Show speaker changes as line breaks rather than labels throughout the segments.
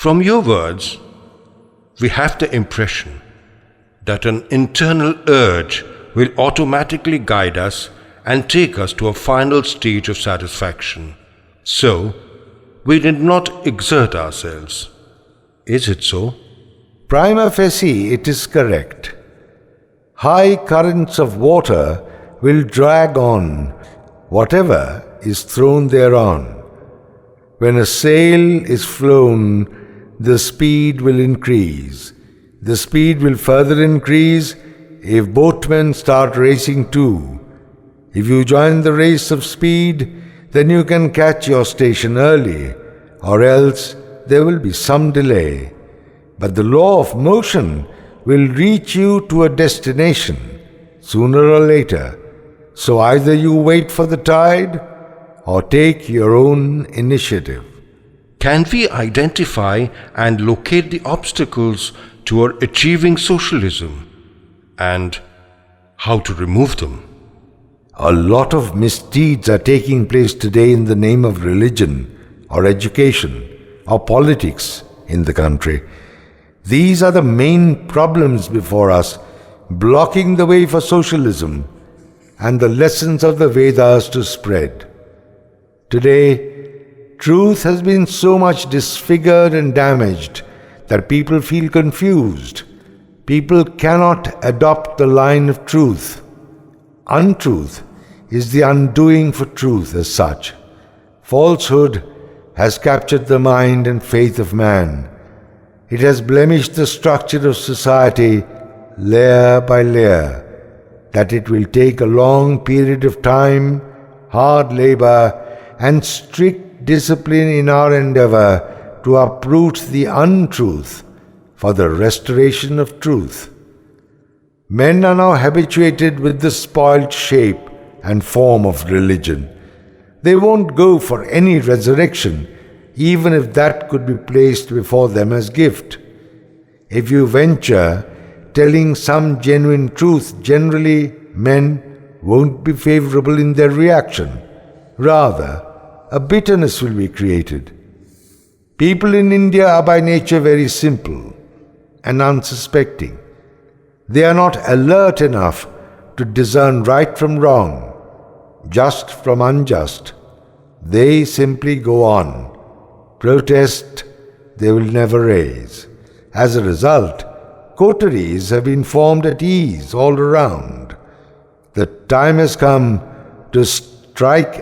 From your words, we have the impression that an internal urge will automatically guide us and take us to a final stage of satisfaction. So, we did not exert ourselves. Is it so?
Prima facie, it is correct. High currents of water will drag on whatever is thrown thereon. When a sail is flown, the speed will increase. The speed will further increase if boatmen start racing too. If you join the race of speed, then you can catch your station early, or else there will be some delay. But the law of motion will reach you to a destination, sooner or later. So either you wait for the tide, or take your own initiative.
Can we identify and locate the obstacles toward achieving socialism, and how to remove them?
A lot of misdeeds are taking place today in the name of religion, or education, or politics in the country. These are the main problems before us, blocking the way for socialism and the lessons of the Vedas to spread. Today, truth has been so much disfigured and damaged that people feel confused. People cannot adopt the line of truth. Untruth is the undoing for truth as such. Falsehood has captured the mind and faith of man. It has blemished the structure of society layer by layer, that it will take a long period of time, hard labor, and strict discipline in our endeavor to uproot the untruth for the restoration of truth. Men are now habituated with the spoilt shape and form of religion. They won't go for any resurrection, even if that could be placed before them as gift. If you venture telling some genuine truth, generally men won't be favorable in their reaction. Rather, a bitterness will be created. People in India are by nature very simple and unsuspecting. They are not alert enough to discern right from wrong, just from unjust. They simply go on. Protest they will never raise. As a result, coteries have been formed at ease all around. The time has come to strike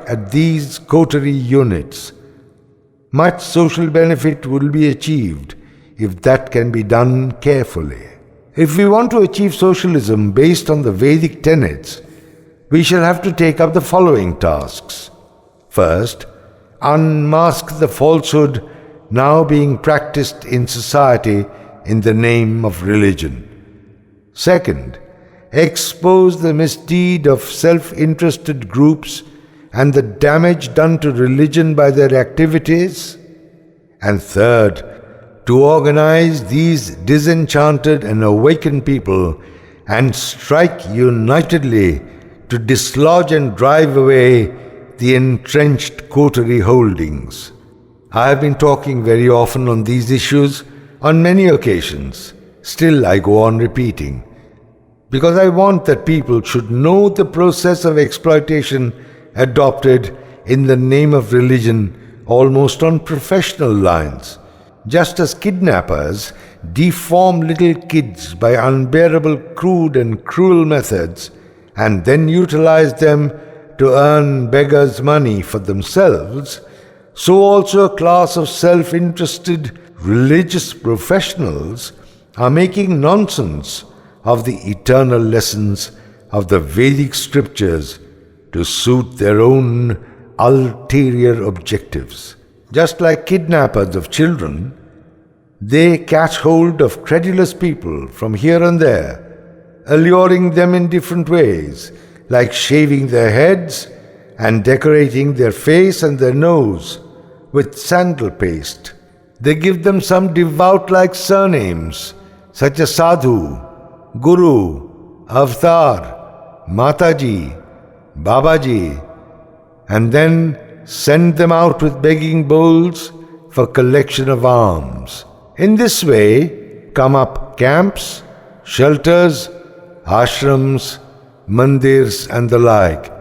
at these coterie units. Much social benefit will be achieved if that can be done carefully. If we want to achieve socialism based on the Vedic tenets, we shall have to take up the following tasks. First, unmask the falsehood now being practiced in society in the name of religion. Second, expose the misdeed of self-interested groups and the damage done to religion by their activities. And third, to organize these disenchanted and awakened people and strike unitedly to dislodge and drive away the entrenched coterie holdings. I have been talking very often on these issues on many occasions. Still, I go on repeating, because I want that people should know the process of exploitation adopted in the name of religion almost on professional lines. Just as kidnappers deform little kids by unbearable crude and cruel methods and then utilize them to earn beggars' money for themselves, so also a class of self-interested religious professionals are making nonsense of the eternal lessons of the Vedic scriptures to suit their own ulterior objectives. Just like kidnappers of children, they catch hold of credulous people from here and there, alluring them in different ways, like shaving their heads and decorating their face and their nose with sandal paste. They give them some devout-like surnames, such as Sadhu, Guru, Avatar, Mataji, Babaji, and then send them out with begging bowls for collection of alms. In this way come up camps, shelters, ashrams, mandirs and the like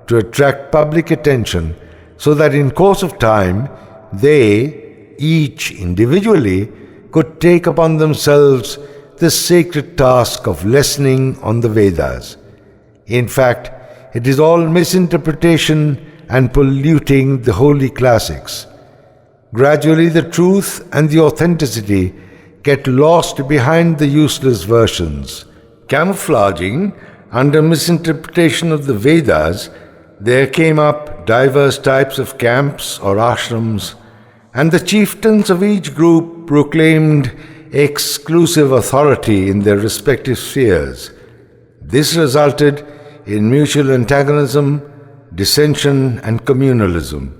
to attract public attention so that in course of time they, each individually, could take upon themselves the sacred task of lessoning on the Vedas. In fact, it is all misinterpretation and polluting the holy classics. Gradually the truth and the authenticity get lost behind the useless versions. Camouflaging under misinterpretation of the Vedas, there came up diverse types of camps or ashrams, and the chieftains of each group proclaimed exclusive authority in their respective spheres. This resulted in mutual antagonism, dissension, and communalism.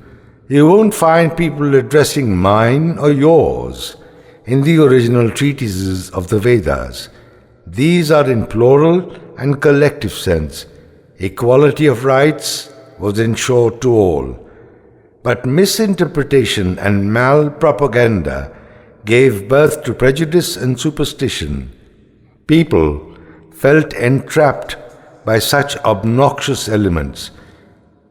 You won't find people addressing mine or yours in the original treatises of the Vedas. These are in plural and collective sense. Equality of rights was ensured to all. But misinterpretation and mal-propaganda gave birth to prejudice and superstition. People felt entrapped by such obnoxious elements.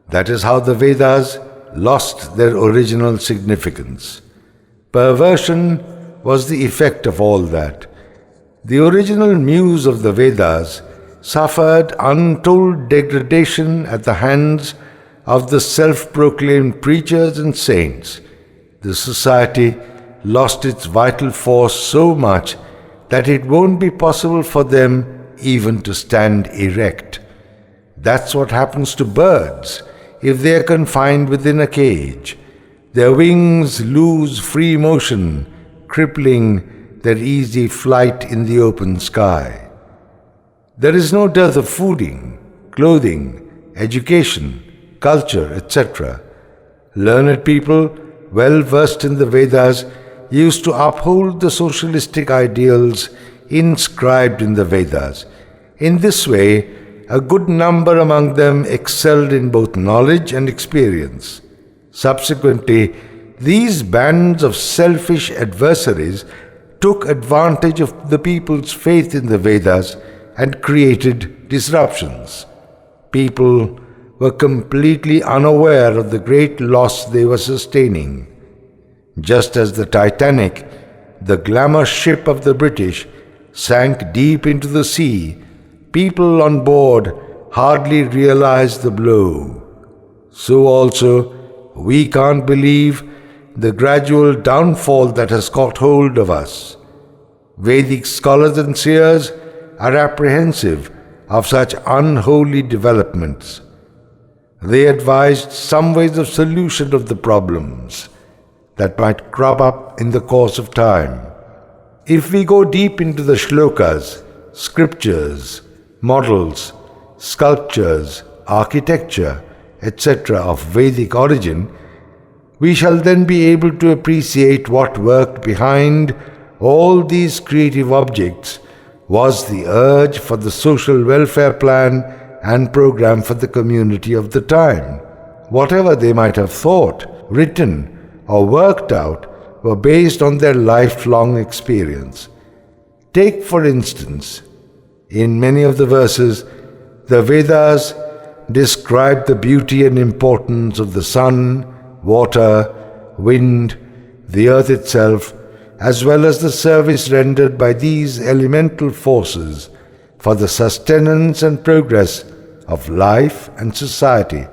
That is how the Vedas lost their original significance. Perversion was the effect of all that. The original muse of the Vedas suffered untold degradation at the hands of the self-proclaimed preachers and saints. The society lost its vital force so much that it won't be possible for them even to stand erect. That's what happens to birds if they are confined within a cage. Their wings lose free motion, crippling their easy flight in the open sky. There is no dearth of fooding, clothing, education, culture, etc. Learned people, well versed in the Vedas, used to uphold the socialistic ideals inscribed in the Vedas. In this way, a good number among them excelled in both knowledge and experience. Subsequently, these bands of selfish adversaries took advantage of the people's faith in the Vedas and created disruptions. People were completely unaware of the great loss they were sustaining. Just as the Titanic, the glamour ship of the British, sank deep into the sea, people on board hardly realized the blow. So also, we can't believe the gradual downfall that has caught hold of us. Vedic scholars and seers are apprehensive of such unholy developments. They advised some ways of solution of the problems that might crop up in the course of time. If we go deep into the shlokas, scriptures, models, sculptures, architecture, etc. of Vedic origin, we shall then be able to appreciate what worked behind all these creative objects was the urge for the social welfare plan and program for the community of the time. Whatever they might have thought, written, or worked out were based on their lifelong experience. Take, for instance, in many of the verses, the Vedas describe the beauty and importance of the sun, water, wind, the earth itself, as well as the service rendered by these elemental forces for the sustenance and progress of life and society.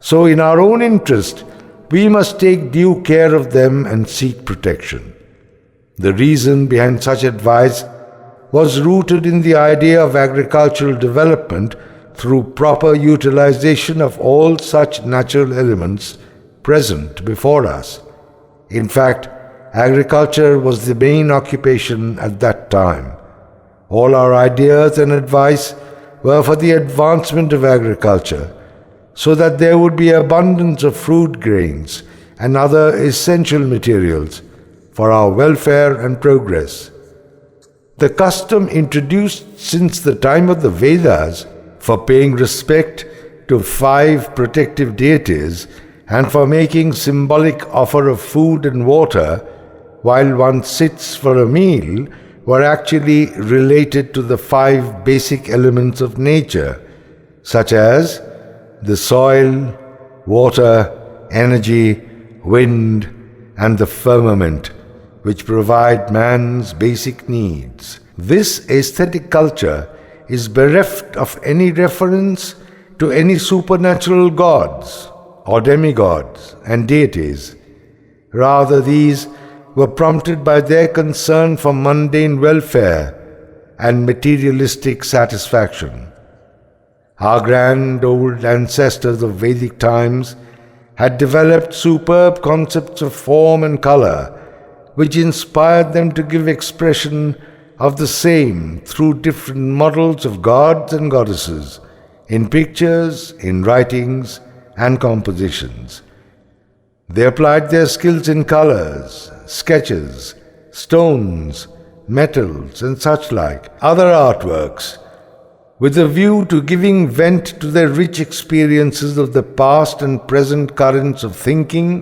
So in our own interest, we must take due care of them and seek protection. The reason behind such advice was rooted in the idea of agricultural development through proper utilization of all such natural elements present before us. In fact, agriculture was the main occupation at that time. All our ideas and advice were for the advancement of agriculture, so that there would be abundance of fruit grains and other essential materials for our welfare and progress. The custom introduced since the time of the Vedas for paying respect to 5 protective deities and for making symbolic offer of food and water while one sits for a meal, were actually related to the 5 basic elements of nature, such as the soil, water, energy, wind, and the firmament, which provide man's basic needs. This aesthetic culture is bereft of any reference to any supernatural gods or demigods and deities. Rather, these were prompted by their concern for mundane welfare and materialistic satisfaction. Our grand old ancestors of Vedic times had developed superb concepts of form and color, which inspired them to give expression of the same through different models of gods and goddesses, in pictures, in writings, and compositions. They applied their skills in colors, sketches, stones, metals, and such like other artworks, with a view to giving vent to their rich experiences of the past and present currents of thinking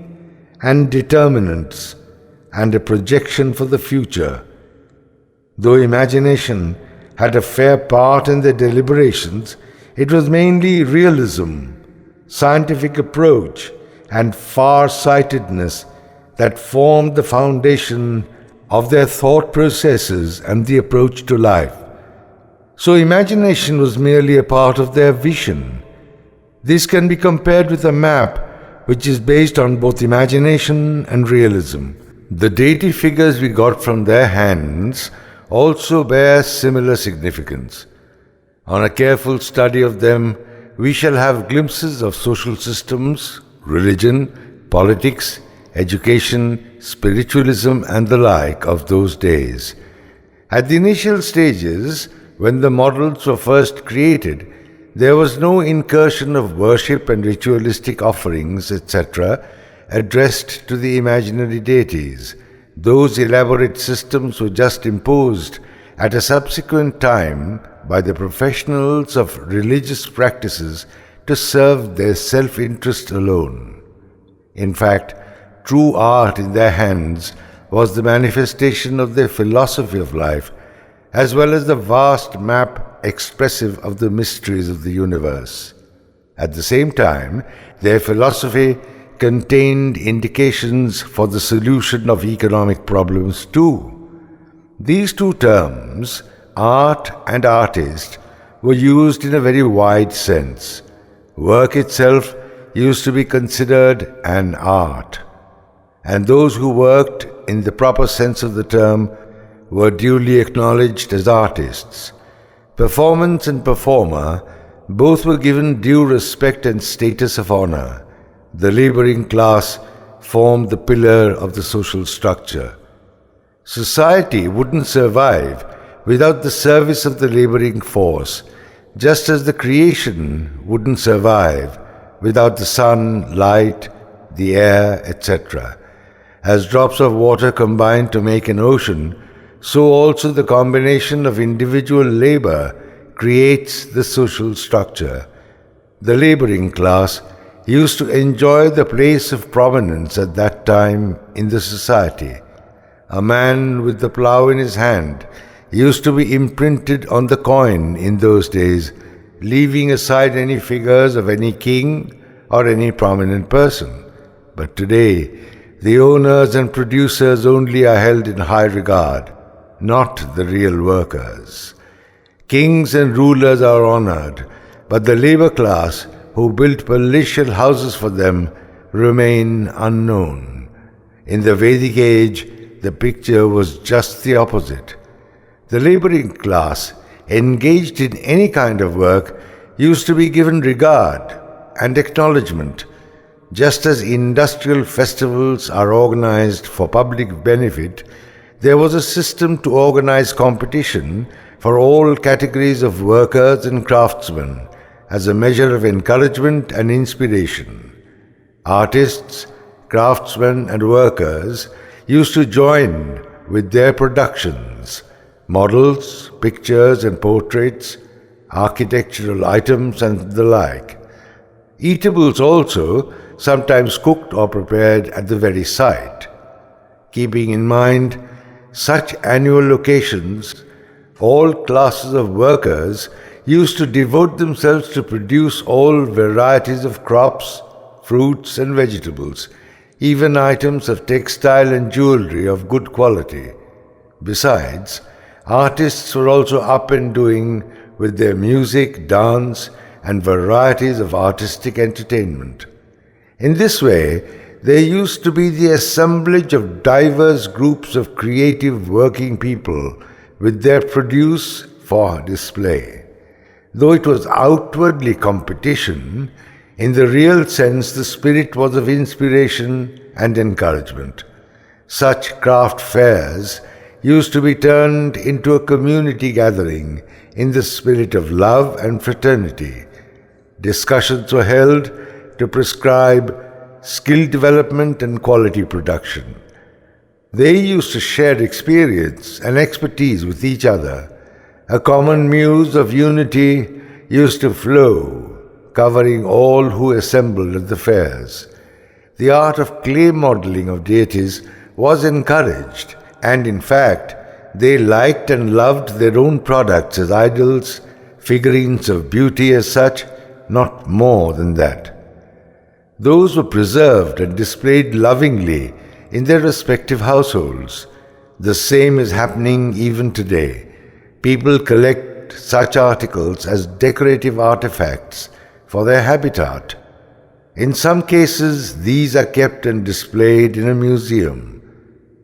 and determinants, and a projection for the future. Though imagination had a fair part in their deliberations, it was mainly realism, scientific approach, and far-sightedness that formed the foundation of their thought processes and the approach to life. So imagination was merely a part of their vision. This can be compared with a map which is based on both imagination and realism. The deity figures we got from their hands also bear similar significance. On a careful study of them, we shall have glimpses of social systems, religion, politics, education, spiritualism, and the like of those days. At the initial stages, when the models were first created, there was no incursion of worship and ritualistic offerings, etc., addressed to the imaginary deities. Those elaborate systems were just imposed at a subsequent time by the professionals of religious practices to serve their self-interest alone. In fact, true art in their hands was the manifestation of their philosophy of life, as well as the vast map expressive of the mysteries of the universe. At the same time, their philosophy contained indications for the solution of economic problems too. These two terms, art and artist, were used in a very wide sense. Work itself used to be considered an art, and those who worked in the proper sense of the term were duly acknowledged as artists. Performance and performer both were given due respect and status of honor. The laboring class formed the pillar of the social structure. Society wouldn't survive without the service of the laboring force, just as the creation wouldn't survive without the sun, light, the air, etc. As drops of water combine to make an ocean, so also the combination of individual labor creates the social structure. The laboring class used to enjoy the place of prominence at that time in the society. A man with the plough in his hand used to be imprinted on the coin in those days, leaving aside any figures of any king or any prominent person. But today, the owners and producers only are held in high regard, not the real workers. Kings and rulers are honored, but the labor class who built palatial houses for them remain unknown. In the Vedic age, the picture was just the opposite. The laboring class, engaged in any kind of work, used to be given regard and acknowledgement. Just as industrial festivals are organized for public benefit, there was a system to organize competition for all categories of workers and craftsmen as a measure of encouragement and inspiration. Artists, craftsmen, and workers used to join with their productions, models, pictures and portraits, architectural items, and the like. Eatables also, sometimes cooked or prepared at the very site. Keeping in mind such annual occasions, all classes of workers used to devote themselves to produce all varieties of crops, fruits and vegetables, even items of textile and jewelry of good quality. Besides, artists were also up and doing with their music, dance, and varieties of artistic entertainment. In this way, there used to be the assemblage of diverse groups of creative working people with their produce for display. Though it was outwardly competition, in the real sense the spirit was of inspiration and encouragement. Such craft fairs used to be turned into a community gathering in the spirit of love and fraternity. Discussions were held to prescribe skill development and quality production. They used to share experience and expertise with each other. A common muse of unity used to flow, covering all who assembled at the fairs. The art of clay modeling of deities was encouraged, and in fact, they liked and loved their own products as idols, figurines of beauty as such, not more than that. Those were preserved and displayed lovingly in their respective households. The same is happening even today. People collect such articles as decorative artifacts for their habitat. In some cases, these are kept and displayed in a museum.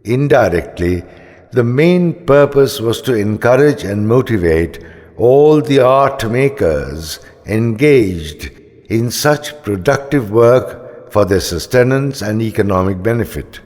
Indirectly, the main purpose was to encourage and motivate all the art makers engaged in such productive work for their sustenance and economic benefit.